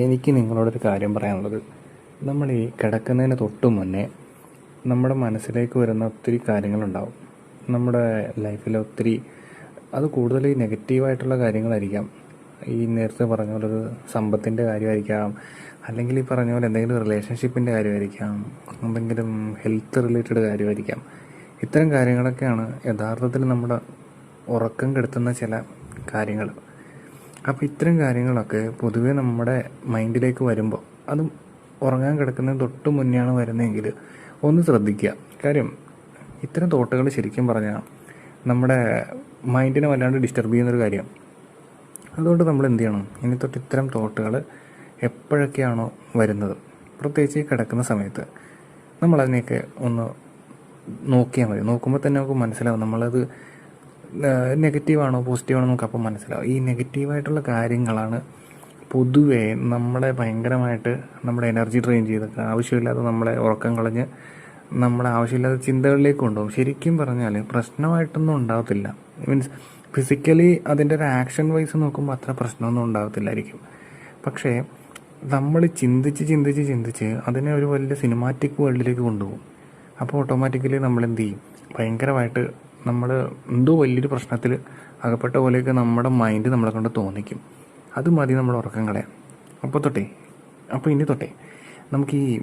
എനിക്ക് നിങ്ങളോടൊരു കാര്യം പറയാനുള്ളത്, നമ്മൾ ഈ കിടക്കുന്നതിന് തൊട്ട് മുന്നേ നമ്മുടെ മനസ്സിലേക്ക് വരുന്ന ഒത്തിരി കാര്യങ്ങളുണ്ടാവും. നമ്മുടെ ലൈഫിൽ ഒത്തിരി, അത് കൂടുതൽ ഈ നെഗറ്റീവായിട്ടുള്ള കാര്യങ്ങളായിരിക്കാം. ഈ നേരത്തെ പറഞ്ഞ പോലെ ഒരു സമ്പത്തിൻ്റെ കാര്യമായിരിക്കാം, അല്ലെങ്കിൽ ഈ പറഞ്ഞ പോലെ എന്തെങ്കിലും റിലേഷൻഷിപ്പിൻ്റെ കാര്യമായിരിക്കാം, എന്തെങ്കിലും ഹെൽത്ത് റിലേറ്റഡ് കാര്യമായിരിക്കാം. ഇത്തരം കാര്യങ്ങളൊക്കെയാണ് യഥാർത്ഥത്തിൽ നമ്മുടെ ഉറക്കം കെടുത്തുന്ന ചില കാര്യങ്ങൾ. അപ്പോൾ ഇത്തരം കാര്യങ്ങളൊക്കെ പൊതുവേ നമ്മുടെ മൈൻഡിലേക്ക് വരുമ്പോൾ, അതും ഉറങ്ങാൻ കിടക്കുന്നതിന് തൊട്ട് മുന്നെയാണ് വരുന്നതെങ്കിൽ ഒന്ന് ശ്രദ്ധിക്കുക. കാര്യം ഇത്തരം തോട്ടുകൾ ശരിക്കും പറഞ്ഞാൽ നമ്മുടെ മൈൻഡിനെ വല്ലാണ്ട് ഡിസ്റ്റർബ് ചെയ്യുന്നൊരു കാര്യം. അതുകൊണ്ട് നമ്മൾ എന്ത് ചെയ്യണം, ഇനി തൊട്ട് ഇത്തരം തോട്ടുകൾ എപ്പോഴൊക്കെയാണോ വരുന്നത്, പ്രത്യേകിച്ച് കിടക്കുന്ന സമയത്ത് നമ്മളതിനെയൊക്കെ ഒന്ന് നോക്കിയാൽ മതി. നോക്കുമ്പോൾ തന്നെ നമുക്ക് മനസ്സിലാവും നമ്മളത് നെഗറ്റീവാണോ പോസിറ്റീവാണോ നമുക്ക് അപ്പം മനസ്സിലാവും. ഈ നെഗറ്റീവായിട്ടുള്ള കാര്യങ്ങളാണ് പൊതുവേ നമ്മളെ ഭയങ്കരമായിട്ട് നമ്മുടെ എനർജി ഡ്രെയിൻ ചെയ്തൊക്കെ ആവശ്യമില്ലാതെ നമ്മളെ ഉറക്കം കളഞ്ഞ് നമ്മളെ ആവശ്യമില്ലാത്ത ചിന്തകളിലേക്ക് കൊണ്ടുപോകും. ശരിക്കും പറഞ്ഞാൽ പ്രശ്നമായിട്ടൊന്നും ഉണ്ടാകത്തില്ല. മീൻസ് ഫിസിക്കലി അതിൻ്റെ ഒരു ആക്ഷൻ വൈസ് നോക്കുമ്പോൾ അത്ര പ്രശ്നമൊന്നും ഉണ്ടാകത്തില്ലായിരിക്കും. പക്ഷേ നമ്മൾ ചിന്തിച്ച് അതിനെ ഒരു വലിയ സിനിമാറ്റിക് വേൾഡിലേക്ക് കൊണ്ടുപോകും. അപ്പോൾ ഓട്ടോമാറ്റിക്കലി നമ്മൾ എന്ത് ചെയ്യും, ഭയങ്കരമായിട്ട് നമ്മൾ എന്തോ വലിയൊരു പ്രശ്നത്തിൽ അകപ്പെട്ട പോലെയൊക്കെ നമ്മുടെ മൈൻഡ് നമ്മളെ കൊണ്ട് തോന്നിക്കും. അത് മതി നമ്മൾ ഉറക്കം കളയാം. അപ്പോൾ ഇനി തൊട്ടേ നമുക്ക് ഈ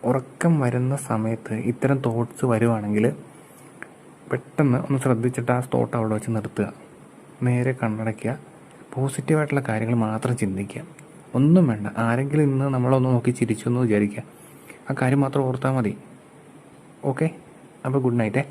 ഉറക്കം വരുന്ന സമയത്ത് ഇത്തരം തോട്ട്സ് വരുവാണെങ്കിൽ പെട്ടെന്ന് ഒന്ന് ശ്രദ്ധിച്ചിട്ട് ആ തോട്ട് അവിടെ വെച്ച് നിർത്തുക, നേരെ കണ്ണടയ്ക്കുക, പോസിറ്റീവായിട്ടുള്ള കാര്യങ്ങൾ മാത്രം ചിന്തിക്കുക. ഒന്നും വേണ്ട, ആരെങ്കിലും ഇന്ന് നമ്മളൊന്ന് നോക്കി ചിരിച്ചു എന്ന് വിചാരിക്കുക, ആ കാര്യം മാത്രം ഓർത്താൽ മതി. ഓക്കെ, അപ്പോൾ ഗുഡ് നൈറ്റേ.